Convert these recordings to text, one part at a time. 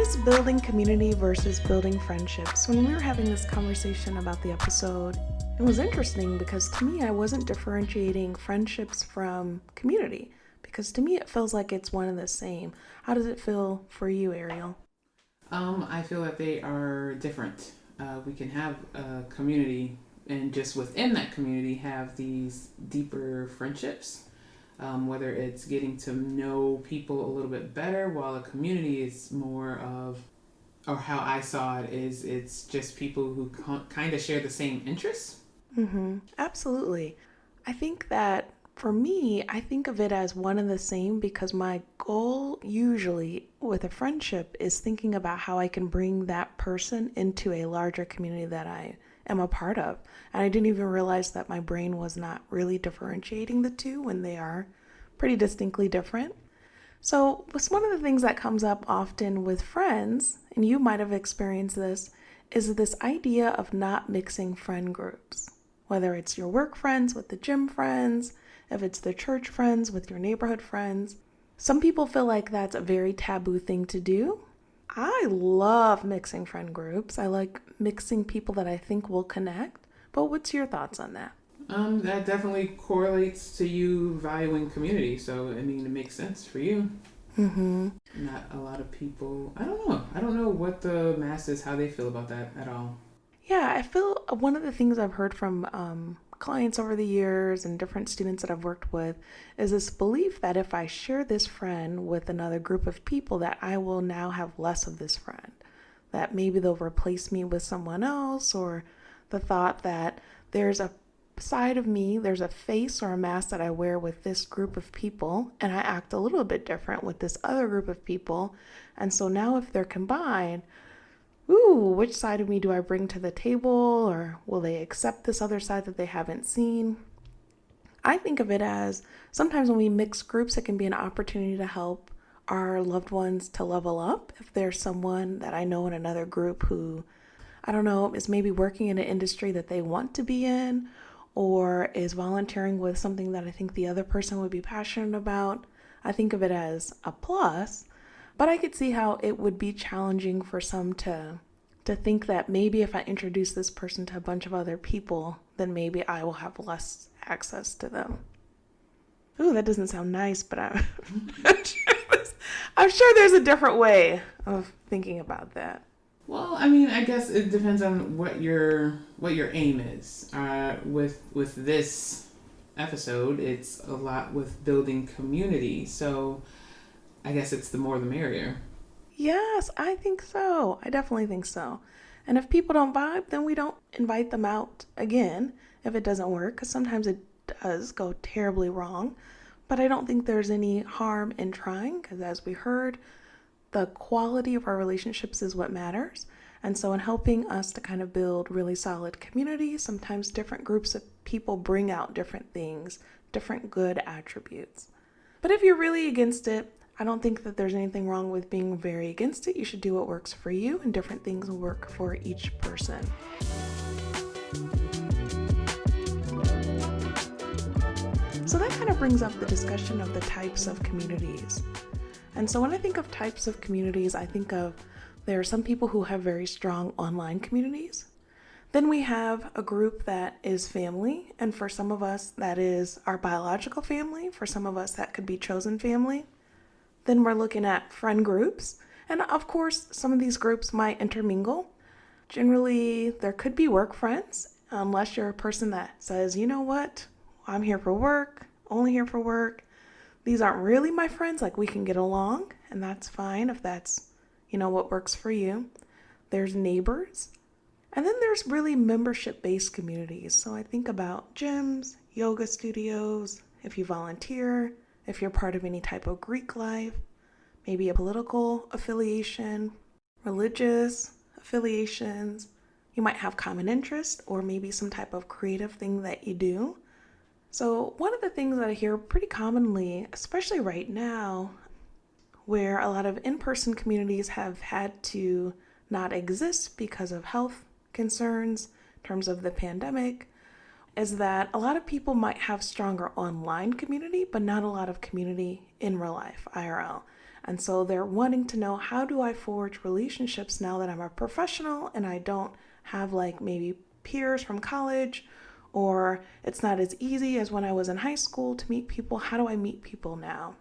is building community versus building friendships? When we were having this conversation about the episode, it was interesting because to me, I wasn't differentiating friendships from community because to me, it feels like it's one and the same. How does it feel for you, Ariel? I feel that they are different. We can have a community and just within that community have these deeper friendships. Whether it's getting to know people a little bit better, while a community is more of, or how I saw it is, it's just people who kind of share the same interests. Absolutely. I think that for me, I think of it as one and the same because my goal usually with a friendship is thinking about how I can bring that person into a larger community that I am a part of. And I didn't even realize that my brain was not really differentiating the two when they are pretty distinctly different. So, what's one of the things that comes up often with friends, and you might have experienced this, is this idea of not mixing friend groups. Whether it's your work friends with the gym friends, if it's the church friends with your neighborhood friends. Some people feel like that's a very taboo thing to do. I love mixing friend groups. I like mixing people that I think will connect. But what's your thoughts on that? That definitely correlates to you valuing community. So, I mean, it makes sense for you. Not a lot of people. I don't know. I don't know what the masses, how they feel about that at all. Yeah, I feel one of the things I've heard from clients over the years and different students that I've worked with is this belief that if I share this friend with another group of people, that I will now have less of this friend. That maybe they'll replace me with someone else, or the thought that there's a side of me, there's a face or a mask that I wear with this group of people, and I act a little bit different with this other group of people. And so now if they're combined, which side of me do I bring to the table, or will they accept this other side that they haven't seen? I think of it as sometimes when we mix groups, it can be an opportunity to help our loved ones to level up. If there's someone that I know in another group who, I don't know, is maybe working in an industry that they want to be in, or is volunteering with something that I think the other person would be passionate about, I think of it as a plus. But I could see how it would be challenging for some to think that maybe if I introduce this person to a bunch of other people, then maybe I will have less access to them. Ooh, that doesn't sound nice, but I'm sure there's a different way of thinking about that. Well, I mean, I guess it depends on what your aim is. With this episode, it's a lot with building community. So I guess it's the more the merrier. Yes, I think so. I definitely think so. And if people don't vibe, then we don't invite them out again if it doesn't work, because sometimes it does go terribly wrong. But I don't think there's any harm in trying, because as we heard, the quality of our relationships is what matters. And so in helping us to kind of build really solid communities, sometimes different groups of people bring out different things, different good attributes. But if you're really against it, I don't think that there's anything wrong with being very against it. You should do what works for you, and different things will work for each person. So that kind of brings up the discussion of the types of communities. And so when I think of types of communities, I think of there are some people who have very strong online communities. Then we have a group that is family, and for some of us that is our biological family. For some of us that could be chosen family. Then we're looking at friend groups, and of course some of these groups might intermingle. Generally, there could be work friends, unless you're a person that says, you know what, I'm here for work, only here for work. These aren't really my friends, like we can get along, and that's fine if that's, what works for you. There's neighbors. And then there's really membership-based communities. So I think about gyms, yoga studios, if you volunteer, if you're part of any type of Greek life, maybe a political affiliation, religious affiliations. You might have common interest or maybe some type of creative thing that you do. So one of the things that I hear pretty commonly, especially right now, where a lot of in-person communities have had to not exist because of health concerns in terms of the pandemic, is that a lot of people might have stronger online community, but not a lot of community in real life, IRL. And so they're wanting to know, how do I forge relationships now that I'm a professional and I don't have like maybe peers from college, or it's not as easy as when I was in high school to meet people. How do I meet people now?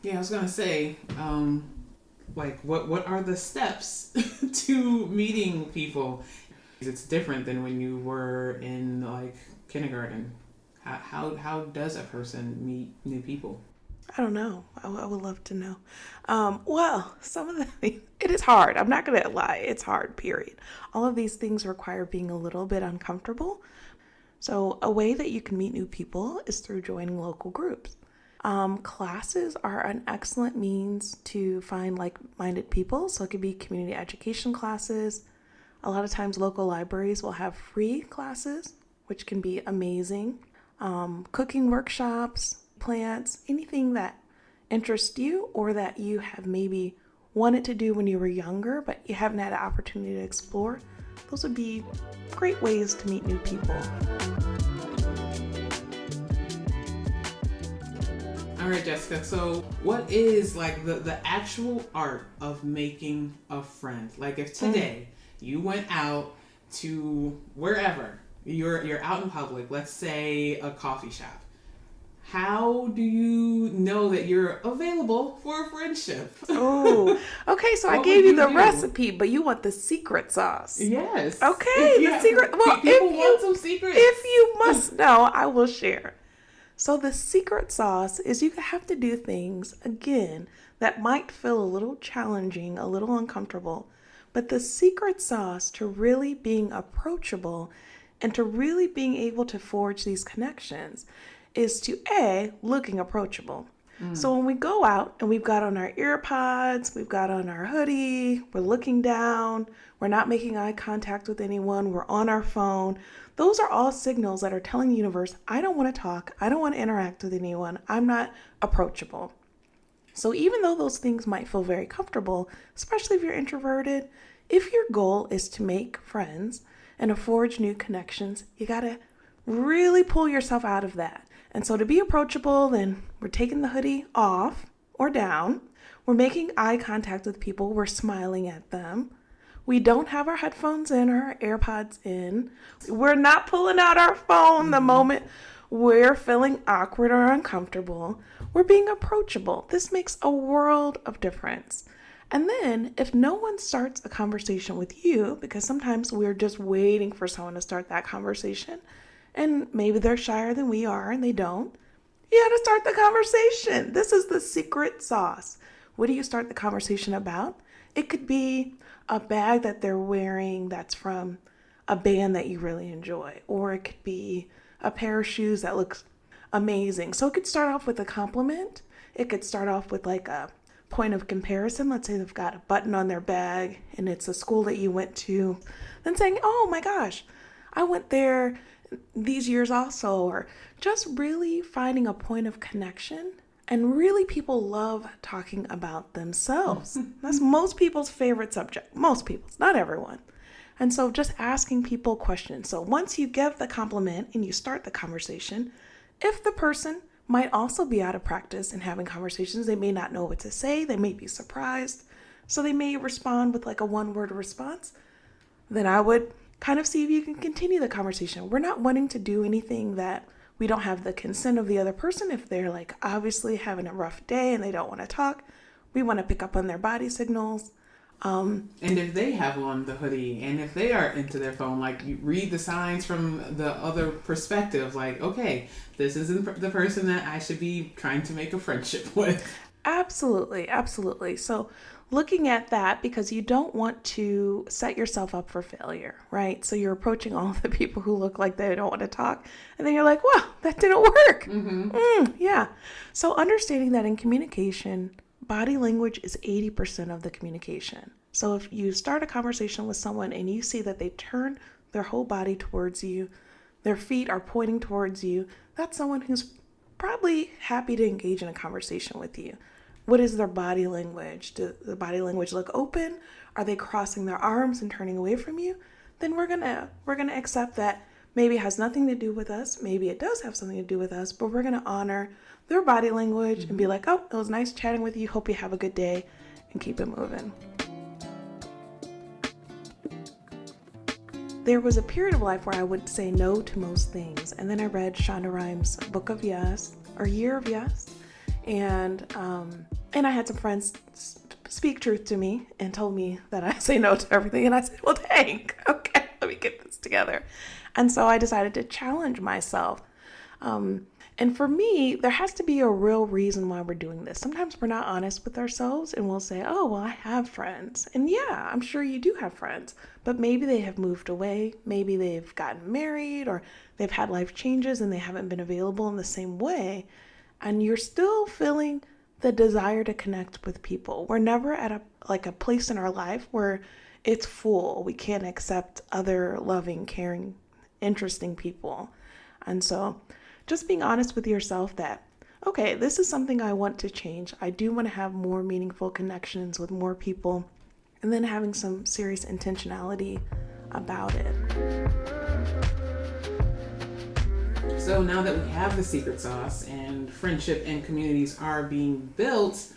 Yeah, I was gonna say, like, what are the steps to meeting people? It's different than when you were in like kindergarten. How does a person meet new people? I don't know. I would love to know. Well, some of the things, it is hard. I'm not going to lie. It's hard, period. All of these things require being a little bit uncomfortable. So a way that you can meet new people is through joining local groups. Classes are an excellent means to find like-minded people. So it could be community education classes. A lot of times local libraries will have free classes, which can be amazing. Cooking workshops, plants, anything that interests you or that you have maybe wanted to do when you were younger, but you haven't had an opportunity to explore. Those would be great ways to meet new people. All right, Jessica. So what is like the actual art of making a friend? Like if today you went out to wherever, you're out in public, let's say a coffee shop. How do you know that you're available for a friendship? Oh, okay. So I What gave would you the do? recipe, but you want the secret sauce. Yes. Okay, the secret. Well, People want some secrets. if you must know, I will share. So the secret sauce is you have to do things, again, that might feel a little challenging, a little uncomfortable. But the secret sauce to really being approachable and to really being able to forge these connections is to looking approachable. So when we go out and we've got on our ear pods, we've got on our hoodie, we're looking down, we're not making eye contact with anyone, we're on our phone. Those are all signals that are telling the universe, I don't want to talk, I don't want to interact with anyone, I'm not approachable. So even though those things might feel very comfortable, especially if you're introverted, if your goal is to make friends and to forge new connections, you gotta really pull yourself out of that. And so to be approachable, then we're taking the hoodie off or down. We're making eye contact with people. We're smiling at them. We don't have our headphones in or our AirPods in. We're not pulling out our phone the moment we're feeling awkward or uncomfortable. We're being approachable. This makes a world of difference. And then if no one starts a conversation with you, because sometimes we're just waiting for someone to start that conversation, and maybe they're shyer than we are and they don't, you got to start the conversation. This is the secret sauce. What do you start the conversation about? It could be a bag that they're wearing that's from a band that you really enjoy, or it could be a pair of shoes that looks amazing. So it could start off with a compliment. It could start off with like a point of comparison. Let's say they've got a button on their bag and it's a school that you went to. Then saying, oh my gosh, I went there these years also, or just really finding a point of connection. And really people love talking about themselves. That's most people's favorite subject. Most people's, not everyone. And so just asking people questions. So once you give the compliment and you start the conversation, if the person might also be out of practice in having conversations, they may not know what to say, they may be surprised, so they may respond with like a one-word response, then I would kind of see if you can continue the conversation. We're not wanting to do anything that we don't have the consent of the other person. If they're like obviously having a rough day and they don't want to talk, we want to pick up on their body signals. And if they have on the hoodie and if they are into their phone, like you read the signs from the other perspective, like, okay, this isn't the person that I should be trying to make a friendship with. Absolutely, absolutely. So looking at that, because you don't want to set yourself up for failure, right? So you're approaching all of the people who look like they don't want to talk, and then you're like, wow, that didn't work. Yeah. So understanding that in communication, body language is 80% of the communication. So if you start a conversation with someone and you see that they turn their whole body towards you, their feet are pointing towards you, that's someone who's probably happy to engage in a conversation with you. What is their body language? Does the body language look open? Are they crossing their arms and turning away from you? Then we're gonna accept that maybe it has nothing to do with us, maybe it does have something to do with us, but we're going to honor their body language and be like, oh, it was nice chatting with you, hope you have a good day, and keep it moving. There was a period of life where I would say no to most things, and then I read Shonda Rhimes' Book of Yes, or Year of Yes, and I had some friends speak truth to me and told me that I say no to everything, and I said, well, dang, okay, let me get this together. And so I decided to challenge myself. And for me, there has to be a real reason why we're doing this. Sometimes we're not honest with ourselves and we'll say, oh, well, I have friends. And yeah, I'm sure you do have friends, but maybe they have moved away. Maybe they've gotten married or they've had life changes and they haven't been available in the same way. And you're still feeling the desire to connect with people. We're never at a place in our life where it's full. We can't accept other loving, caring, interesting people. And so just being honest with yourself that, okay, this is something I want to change. I do want to have more meaningful connections with more people, and then having some serious intentionality about it. So now that we have the secret sauce and friendship and communities are being built,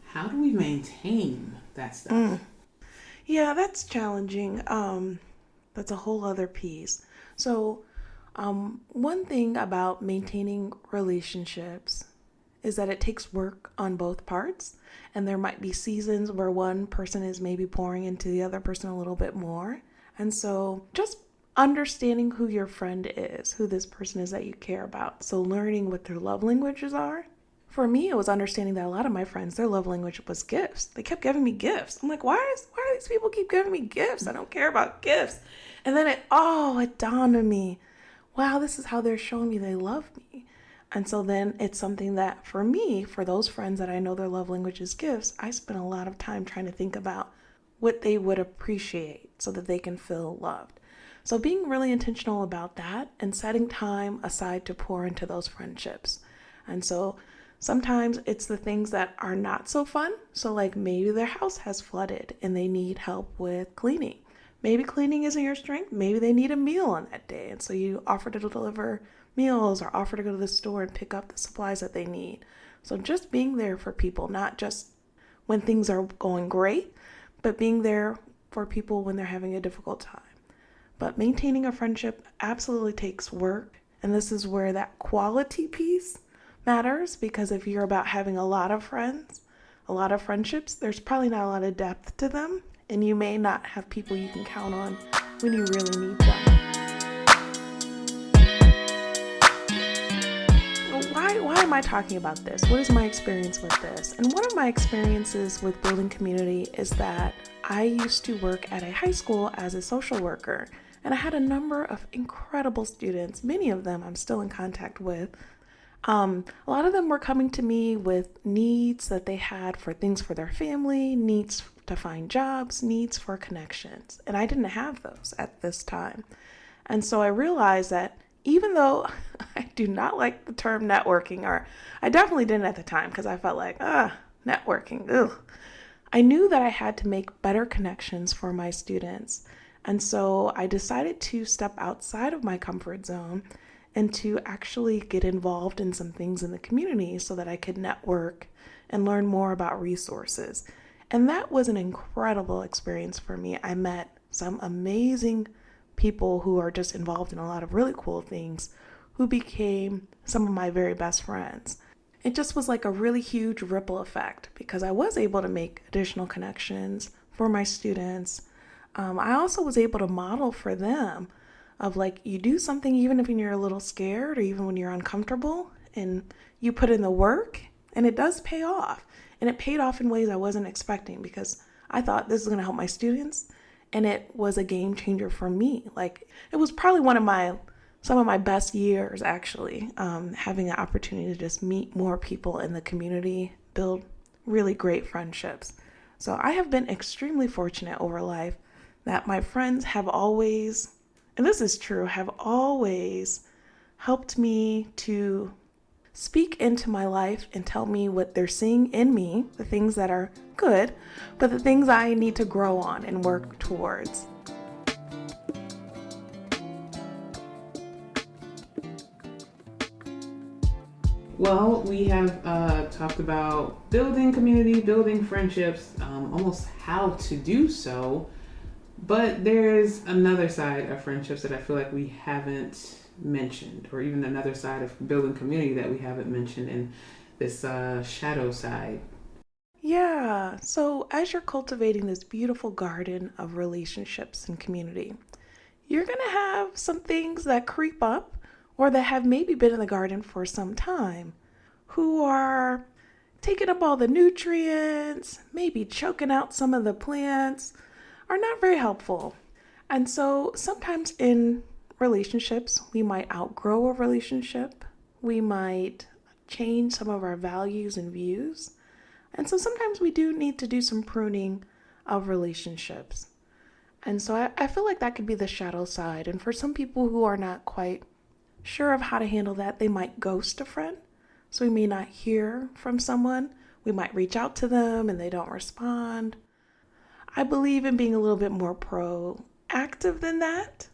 how do we maintain that stuff? Yeah, that's challenging. That's a whole other piece. So one thing about maintaining relationships is that it takes work on both parts, and there might be seasons where one person is maybe pouring into the other person a little bit more. And so just understanding who your friend is, who this person is that you care about. So learning what their love languages are. For me, it was understanding that a lot of my friends, their love language was gifts. They kept giving me gifts. I'm like, why do these people keep giving me gifts? I don't care about gifts. And then it dawned on me, wow, this is how they're showing me they love me. And so then it's something that for me, for those friends that I know their love language is gifts, I spend a lot of time trying to think about what they would appreciate so that they can feel loved. So being really intentional about that and setting time aside to pour into those friendships. And so sometimes it's the things that are not so fun. So like maybe their house has flooded and they need help with cleaning. Maybe cleaning isn't your strength. Maybe they need a meal on that day. And so you offer to deliver meals or offer to go to the store and pick up the supplies that they need. So just being there for people, not just when things are going great, but being there for people when they're having a difficult time. But maintaining a friendship absolutely takes work. And this is where that quality piece matters, because if you're about having a lot of friends, a lot of friendships, there's probably not a lot of depth to them. And you may not have people you can count on when you really need them. Why am I talking about this? What is my experience with this? And one of my experiences with building community is that I used to work at a high school as a social worker. And I had a number of incredible students. Many of them I'm still in contact with. A lot of them were coming to me with needs that they had for things for their family, needs to find jobs, needs for connections. And I didn't have those at this time. And so I realized that even though I do not like the term networking, or I definitely didn't at the time because I felt like, networking, ugh. I knew that I had to make better connections for my students. And so I decided to step outside of my comfort zone and to actually get involved in some things in the community so that I could network and learn more about resources. And that was an incredible experience for me. I met some amazing people who are just involved in a lot of really cool things who became some of my very best friends. It just was like a really huge ripple effect because I was able to make additional connections for my students. I also was able to model for them of like, you do something even if you're a little scared or even when you're uncomfortable and you put in the work and it does pay off. And it paid off in ways I wasn't expecting because I thought this is going to help my students. And it was a game changer for me. Like it was probably some of my best years actually, having an opportunity to just meet more people in the community, build really great friendships. So I have been extremely fortunate over life that my friends have always, and this is true, have always helped me to speak into my life and tell me what they're seeing in me, the things that are good, but the things I need to grow on and work towards. Well, we have talked about building community, building friendships, almost how to do so. But there's another side of friendships that I feel like we haven't mentioned, or even another side of building community that we haven't mentioned, and this shadow side. Yeah, so as you're cultivating this beautiful garden of relationships and community, you're going to have some things that creep up or that have maybe been in the garden for some time who are taking up all the nutrients, maybe choking out some of the plants, are not very helpful. And so sometimes in relationships, we might outgrow a relationship, we might change some of our values and views. And so sometimes we do need to do some pruning of relationships. And so I feel like that could be the shadow side. And for some people who are not quite sure of how to handle that, they might ghost a friend. So we may not hear from someone. We might reach out to them and they don't respond. I believe in being a little bit more proactive than that.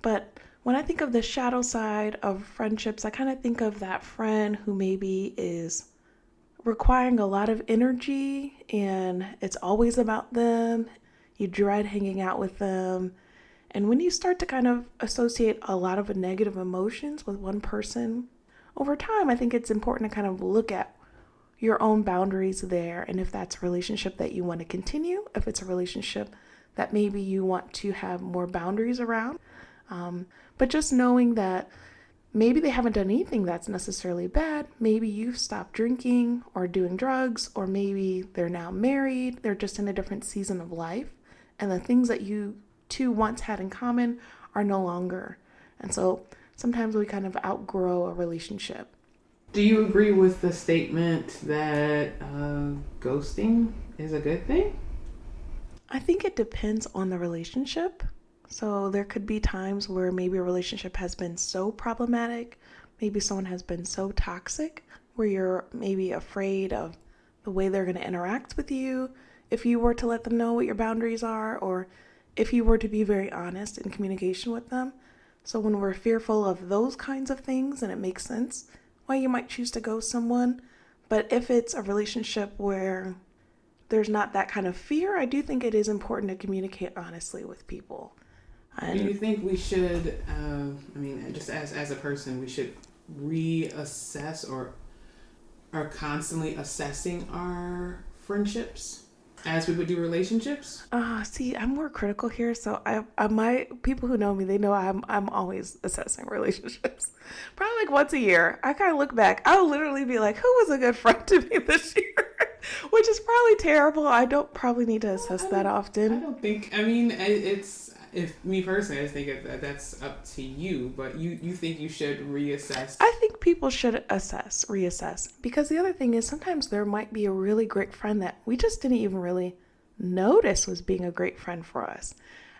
But when I think of the shadow side of friendships, I kind of think of that friend who maybe is requiring a lot of energy and it's always about them. You dread hanging out with them. And when you start to kind of associate a lot of negative emotions with one person, over time, I think it's important to kind of look at your own boundaries there. And if that's a relationship that you want to continue, if it's a relationship that maybe you want to have more boundaries around. But just knowing that maybe they haven't done anything that's necessarily bad. Maybe you've stopped drinking or doing drugs, or maybe they're now married. They're just in a different season of life. And the things that you two once had in common are no longer. And so sometimes we kind of outgrow a relationship. Do you agree with the statement that ghosting is a good thing? I think it depends on the relationship. So there could be times where maybe a relationship has been so problematic, maybe someone has been so toxic, where you're maybe afraid of the way they're going to interact with you if you were to let them know what your boundaries are, or if you were to be very honest in communication with them. So when we're fearful of those kinds of things, and it makes sense why you might choose to ghost someone. But if it's a relationship where there's not that kind of fear, I do think it is important to communicate honestly with people. Do you think we should, just as a person, we should reassess or are constantly assessing our friendships as we would do relationships? See, I'm more critical here. So my people who know me, they know I'm always assessing relationships. Probably like once a year. I kind of look back. I'll literally be like, who was a good friend to me this year? Which is probably terrible. I don't probably need to assess that often. I don't think, it's, if me personally, I think that's up to you, but you think you should reassess? I think people should reassess, because the other thing is sometimes there might be a really great friend that we just didn't even really notice was being a great friend for us.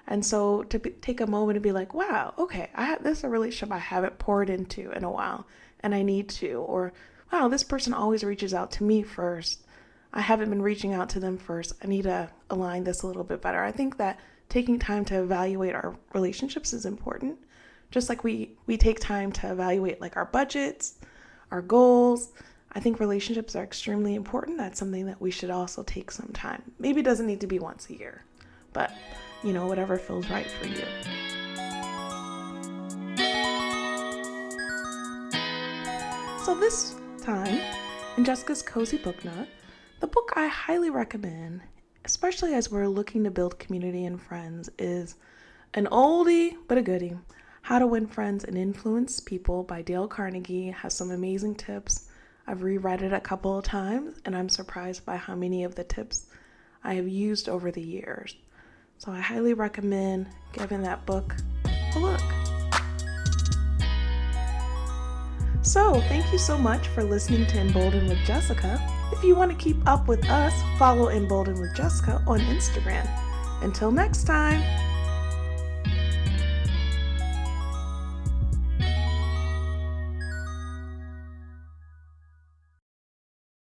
And so to take a moment and be like, wow, okay, this is a relationship I haven't poured into in a while and I need to. Or, wow, this person always reaches out to me first. I haven't been reaching out to them first. I need to align this a little bit better. I think that taking time to evaluate our relationships is important. Just like we take time to evaluate like our budgets, our goals. I think relationships are extremely important. That's something that we should also take some time. Maybe it doesn't need to be once a year, but whatever feels right for you. So this time in Jessica's Cozy Book Nook, the book I highly recommend, especially as we're looking to build community and friends, is an oldie but a goodie. How to Win Friends and Influence People by Dale Carnegie. Has some amazing tips. I've reread it a couple of times and I'm surprised by how many of the tips I have used over the years. So I highly recommend giving that book a look. So thank you so much for listening to Embolden with Jessica. If you want to keep up with us, follow Embolden with Jessica on Instagram. Until next time.